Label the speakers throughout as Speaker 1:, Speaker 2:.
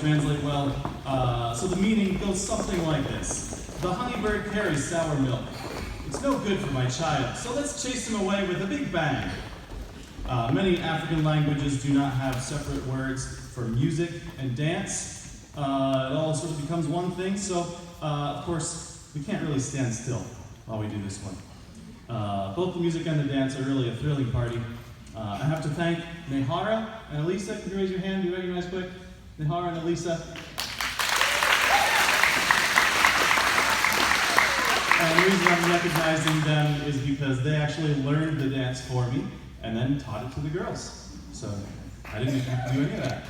Speaker 1: translate well. So the meaning goes something like this. The honeybird carries sour milk. It's no good for my child, so let's chase him away with a big bang. Many African languages do not have separate words for music and dance. It all sort of becomes one thing, so of course we can't really stand still while we do this one. Both the music and the dance are really a thrilling party. I have to thank Nehara and Elisa. Can you raise your hand? Do you recognize quick? Nehara and Elisa. And the reason I'm recognizing them is because they actually learned the dance for me and then taught it to the girls. So I didn't even have to do any of that.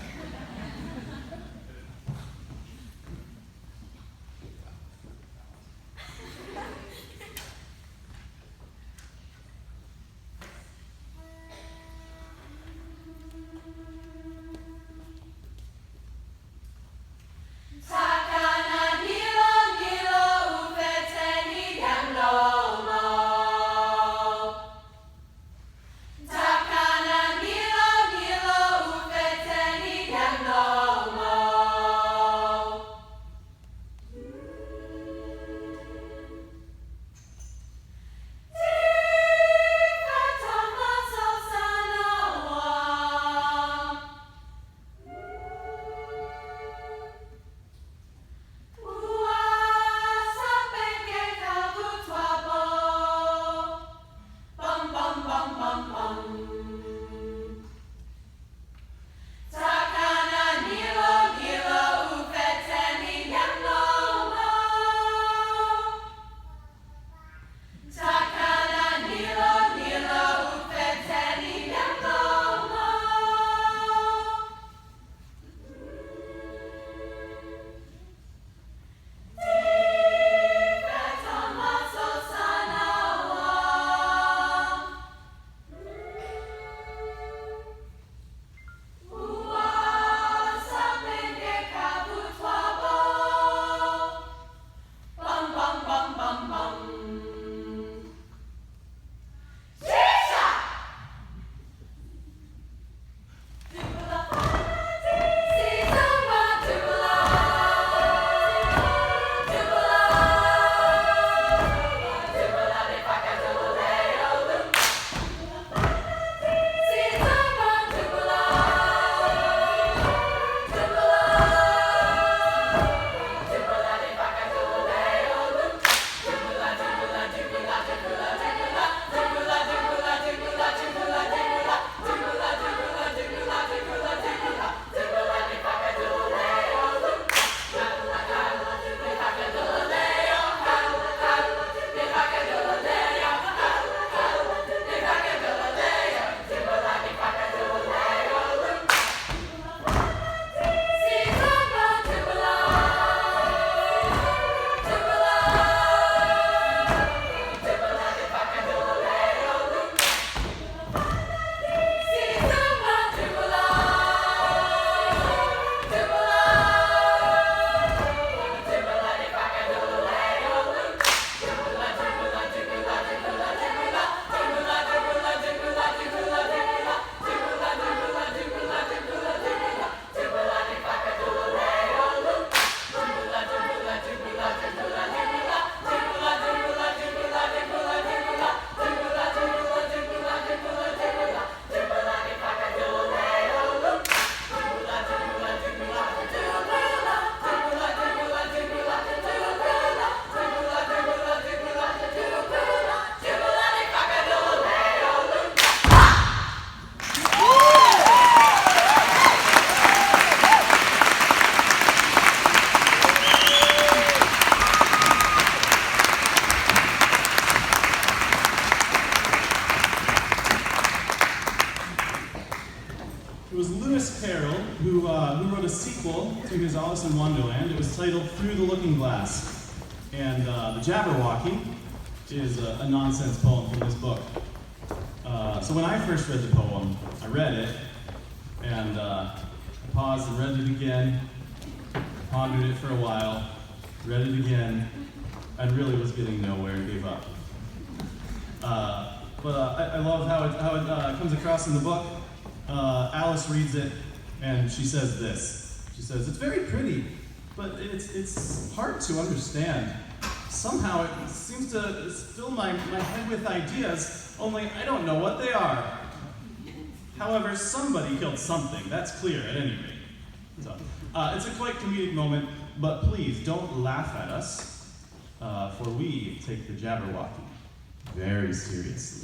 Speaker 1: who wrote a sequel to his Alice in Wonderland. It was titled Through the Looking Glass. And the Jabberwocky is a nonsense poem from this book. So when I first read the poem, I read it, and I paused and read it again, pondered it for a while, read it again, and really was getting nowhere and gave up. I love how it comes across in the book. Alice reads it, and she says this. She says, "It's very pretty, but it's hard to understand. Somehow it seems to fill my head with ideas, only I don't know what they are. However, somebody killed something, that's clear at any rate." So, it's a quite comedic moment, but please don't laugh at us, for we take the Jabberwocky very seriously.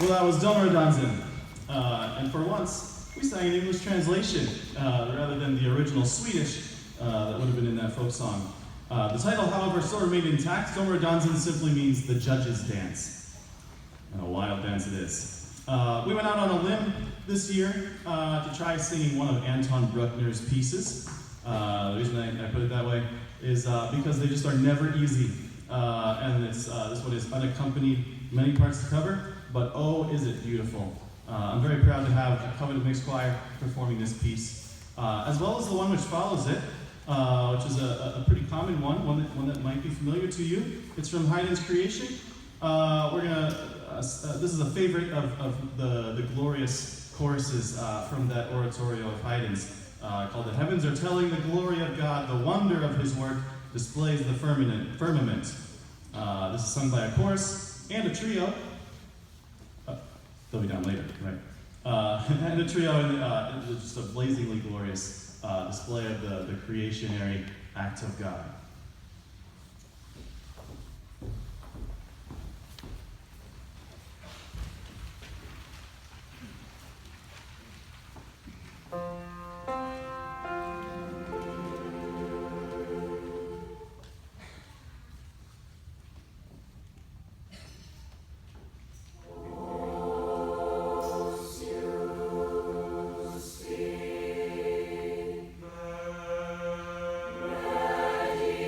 Speaker 1: Well, that was Domer Dansen. And for once, we sang an English translation rather than the original Swedish that would have been in that folk song. The title, however, still remained intact. Domer Dansen simply means the judge's dance. And a wild dance it is. We went out on a limb this year to try singing one of Anton Bruckner's pieces. The reason I put it that way is because they just are never easy. And this one is unaccompanied, many parts to cover, but oh, is it beautiful. I'm very proud to have a Covenant Mixed Choir performing this piece, as well as the one which follows it, which is a pretty common one that might be familiar to you. It's from Haydn's Creation. This is a favorite of the glorious choruses from that oratorio of Haydn's, called "The Heavens Are Telling the Glory of God, the Wonder of His Work Displays the Firmament." This is sung by a chorus and a trio. They'll be down later, right? And a trio, and just a blazingly glorious display of the creationary act of God.
Speaker 2: Ready.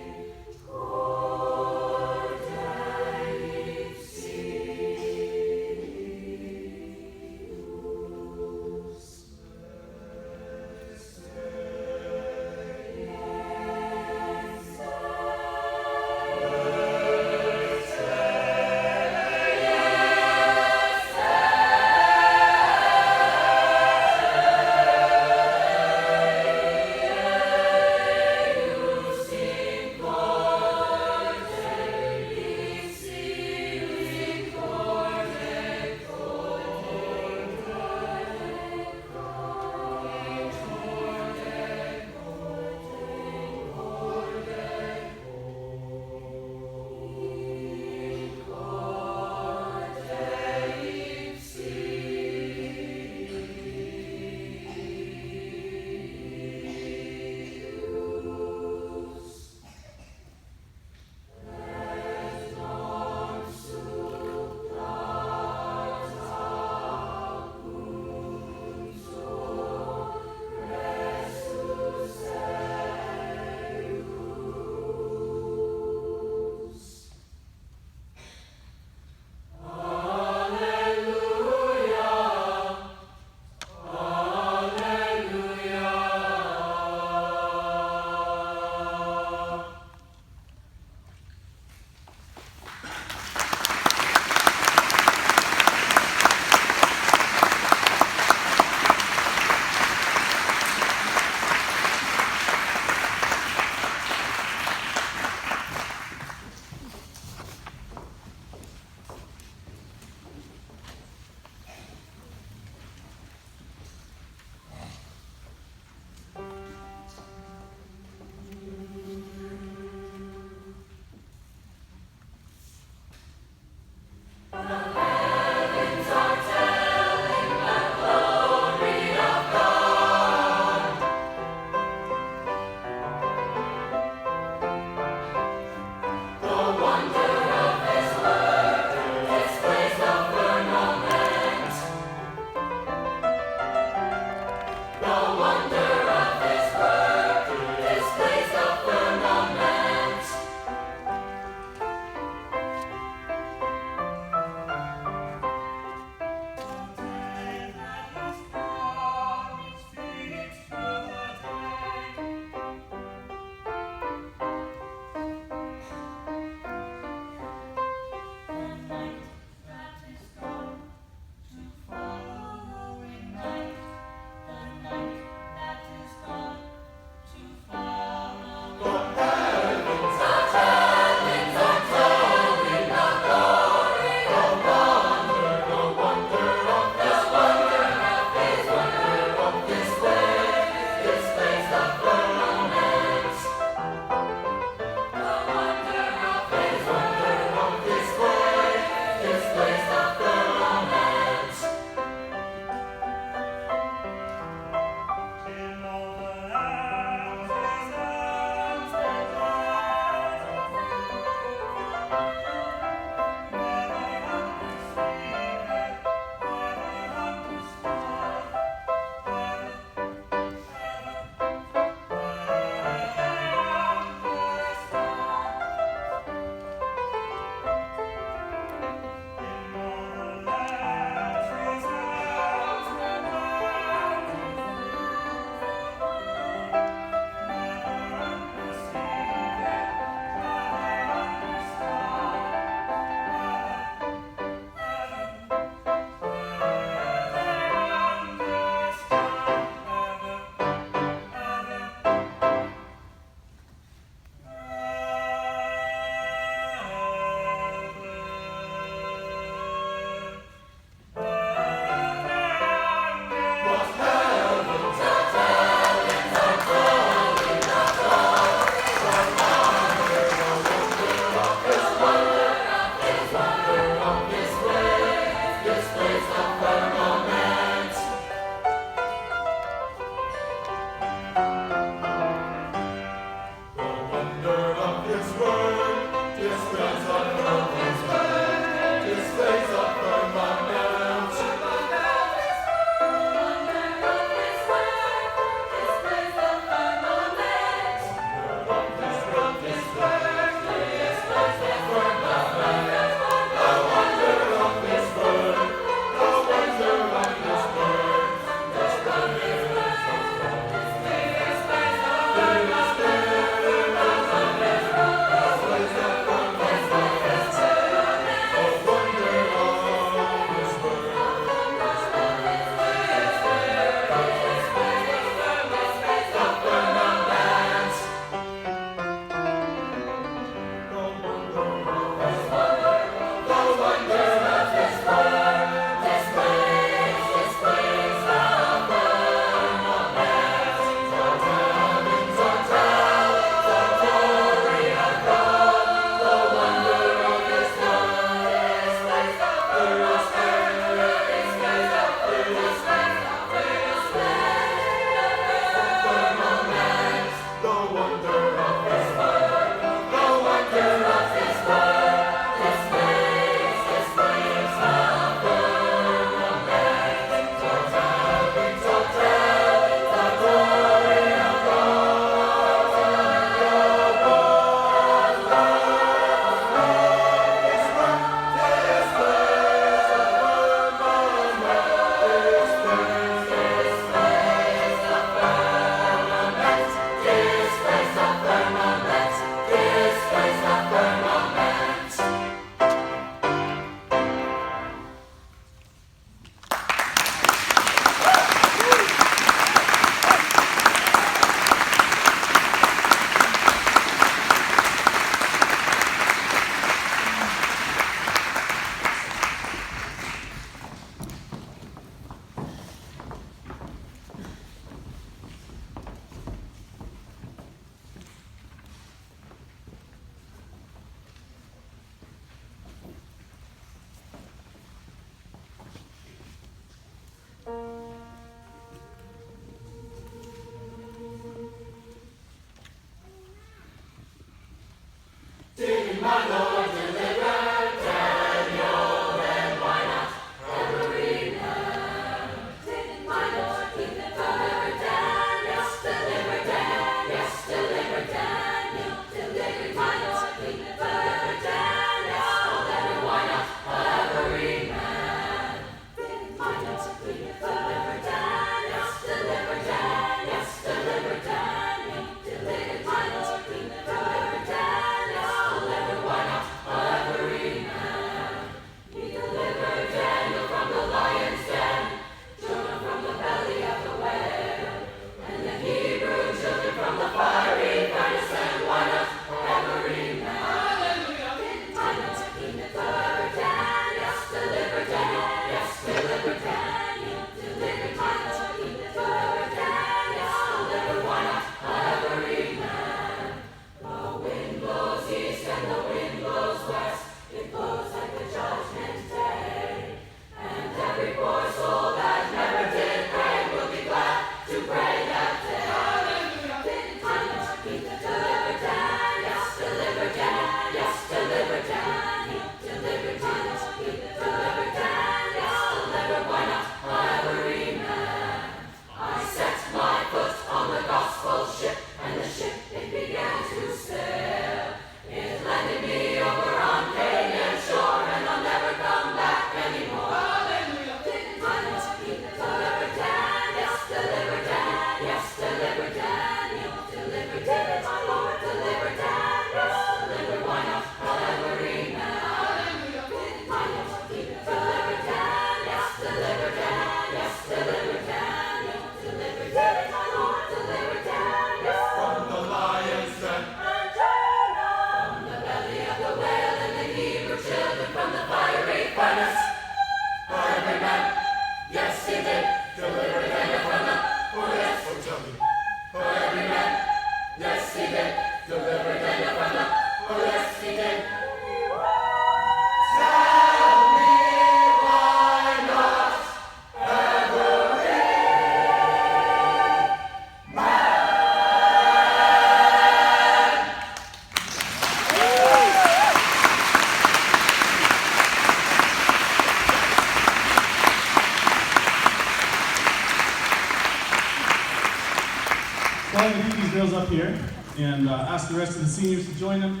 Speaker 1: and ask the rest of the seniors to join him.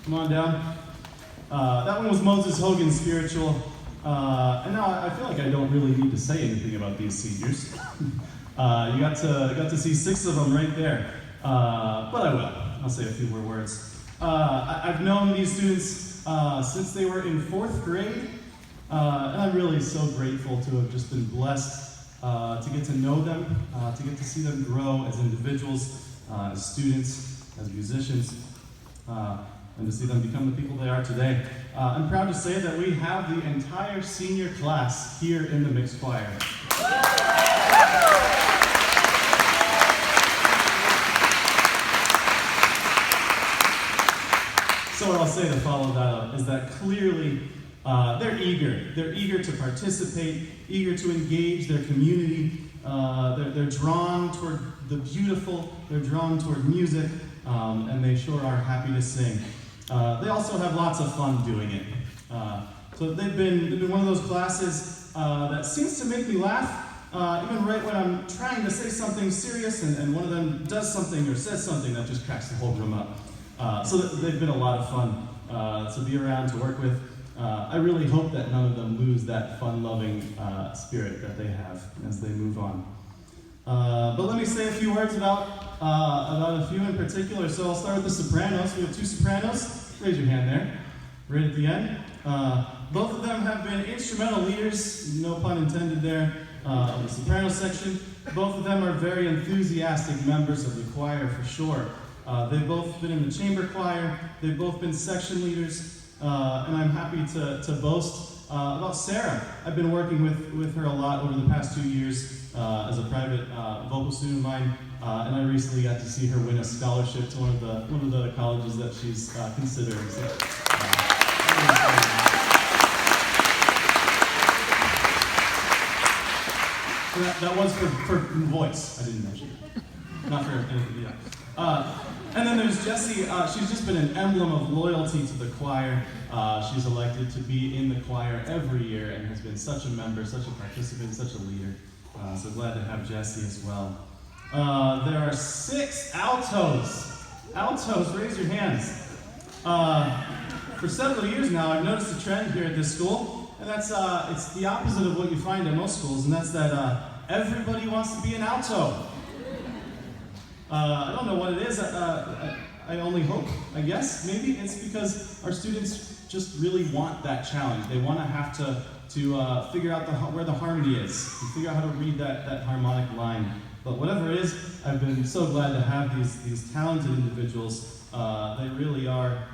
Speaker 1: Come on down. That one was Moses Hogan's Spiritual. And now I feel like I don't really need to say anything about these seniors. You got to see 6 of them right there. But I will. I'll say a few more words. I've known these students since they were in 4th grade. And I'm really so grateful to have just been blessed to get to know them, to get to see them grow as individuals, as students, as musicians, and to see them become the people they are today. I'm proud to say that we have the entire senior class here in the mixed choir. So what I'll say to follow that up is that clearly they're eager. They're eager to participate, eager to engage their community. They're drawn toward the beautiful, they're drawn toward music, and they sure are happy to sing. They also have lots of fun doing it. So they've been one of those classes that seems to make me laugh, even right when I'm trying to say something serious and one of them does something or says something that just cracks the whole room up. So they've been a lot of fun to be around, to work with. I really hope that none of them lose that fun-loving spirit that they have as they move on. But let me say a few words about a few in particular. So I'll start with the sopranos. We have 2 sopranos. Raise your hand there, right at the end. Both of them have been instrumental leaders, no pun intended there, of the soprano section. Both of them are very enthusiastic members of the choir for sure. They've both been in the chamber choir. They've both been section leaders. And I'm happy to boast about Sarah. I've been working with her a lot over the past 2 years as a private vocal student of mine, and I recently got to see her win a scholarship to one of the colleges that she's considering. So, that was for voice. I didn't mention it. Not for anything. Yeah. And then there's Jessie. She's just been an emblem of loyalty to the choir. She's elected to be in the choir every year and has been such a member, such a participant, such a leader. So glad to have Jessie as well. There are 6 altos. Altos, raise your hands. For several years now, I've noticed a trend here at this school, and that's it's the opposite of what you find at most schools, and that's that everybody wants to be an alto. I don't know what it is. I only hope, I guess, maybe it's because our students just really want that challenge. They want to have to figure out where the harmony is, and figure out how to read that harmonic line. But whatever it is, I've been so glad to have these talented individuals. They really are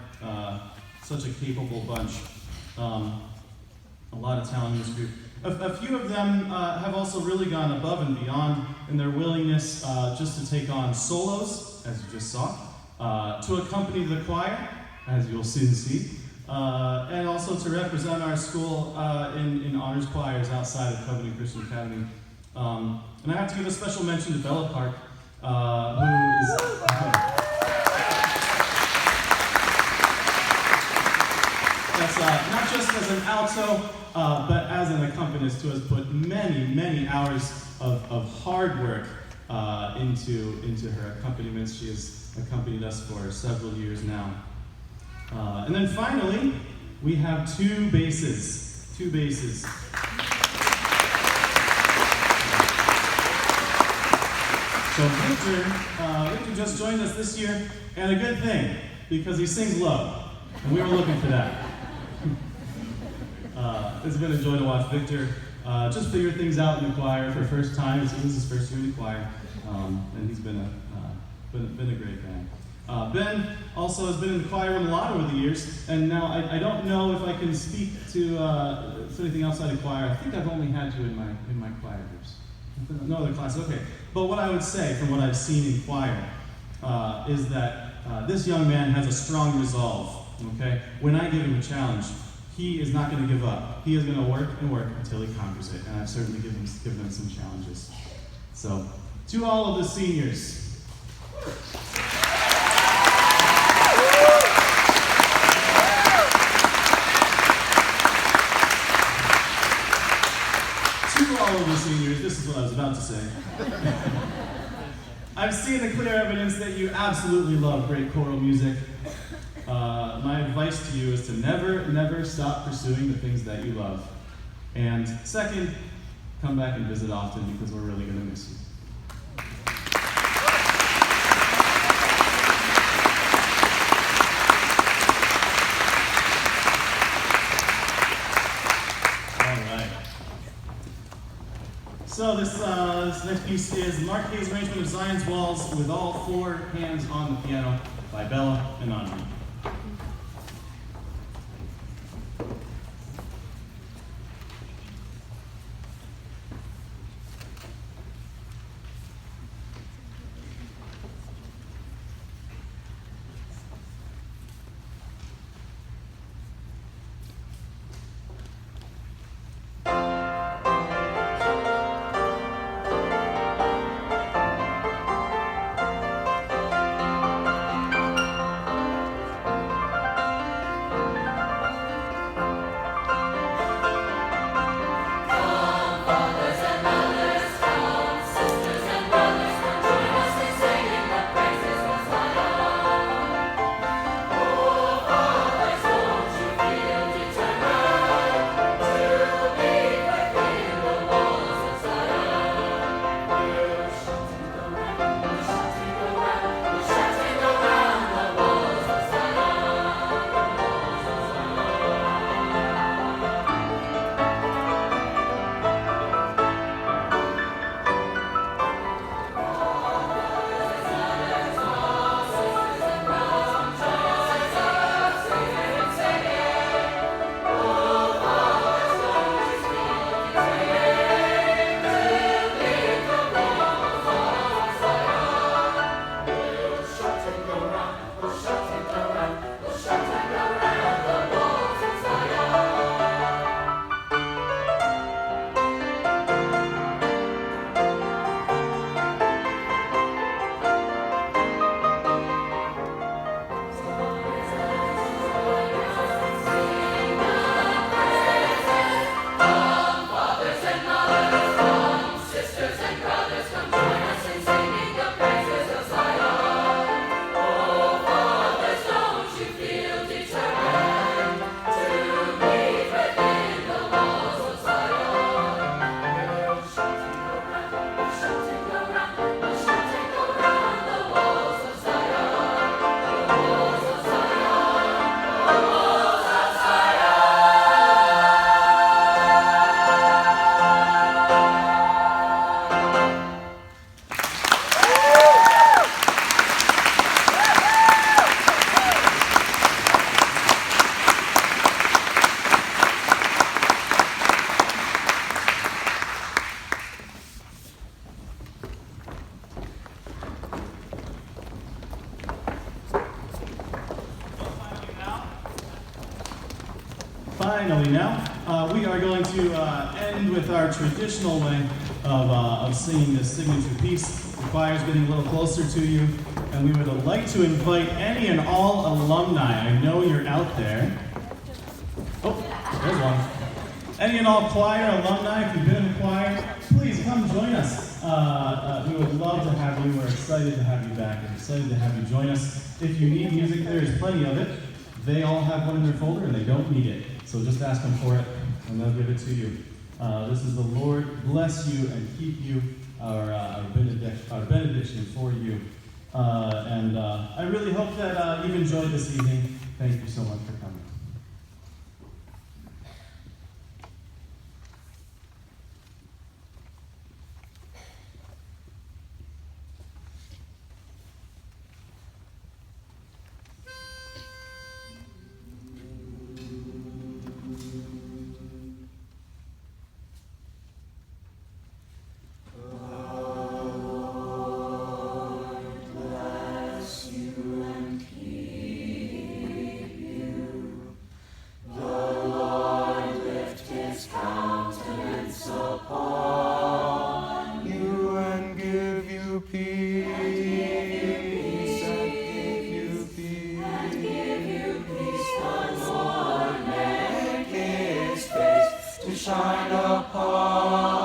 Speaker 1: such a capable bunch. A lot of talent in this group. A few of them have also really gone above and beyond in their willingness just to take on solos, as you just saw, to accompany the choir, as you'll soon see, and also to represent our school in honors choirs outside of Covenant Christian Academy. And I have to give a special mention to Bella Park, who is... That's not just as an alto, but as an accompanist who has put many, many hours of hard work into her accompaniments. She has accompanied us for several years now. And then finally, we have 2 basses. 2 basses. So Victor just joined us this year, and a good thing, because he sings low, and we were looking for that. It's been a joy to watch Victor just figure things out in the choir for the first time. This is his first year in the choir, and he's been a great guy. Ben also has been in the choir room a lot over the years, and now I don't know if I can speak to anything outside of choir. I think I've only had you in my choir groups. No other classes, okay. But what I would say from what I've seen in choir is that this young man has a strong resolve, okay? When I give him a challenge, he is not going to give up. He is going to work and work until he conquers it, and I've certainly given him some challenges. So, to all of the seniors. To all of the seniors, this is what I was about to say. I've seen the clear evidence that you absolutely love great choral music. My advice to you is to never, never stop pursuing the things that you love. And second, come back and visit often because we're really going to miss you. So this next piece is the Marquez arrangement of Zion's Walls with all four hands on the piano by Bella and Andre. Finally now, we are going to end with our traditional way of singing this signature piece. The choir's getting a little closer to you, and we would like to invite any and all alumni. I know you're out there. Oh, there's one. Any and all choir alumni, if you've been in the choir, please come join us. We would love to have you. We're excited to have you back and excited to have you join us. If you need music, there is plenty of it. They all have one in their folder and they don't need it. So just ask them for it and they'll give it to you. This is the Lord bless you and keep you, our benediction for you. And I really hope that you've enjoyed this evening. Thank you so much for coming.
Speaker 2: Shine upon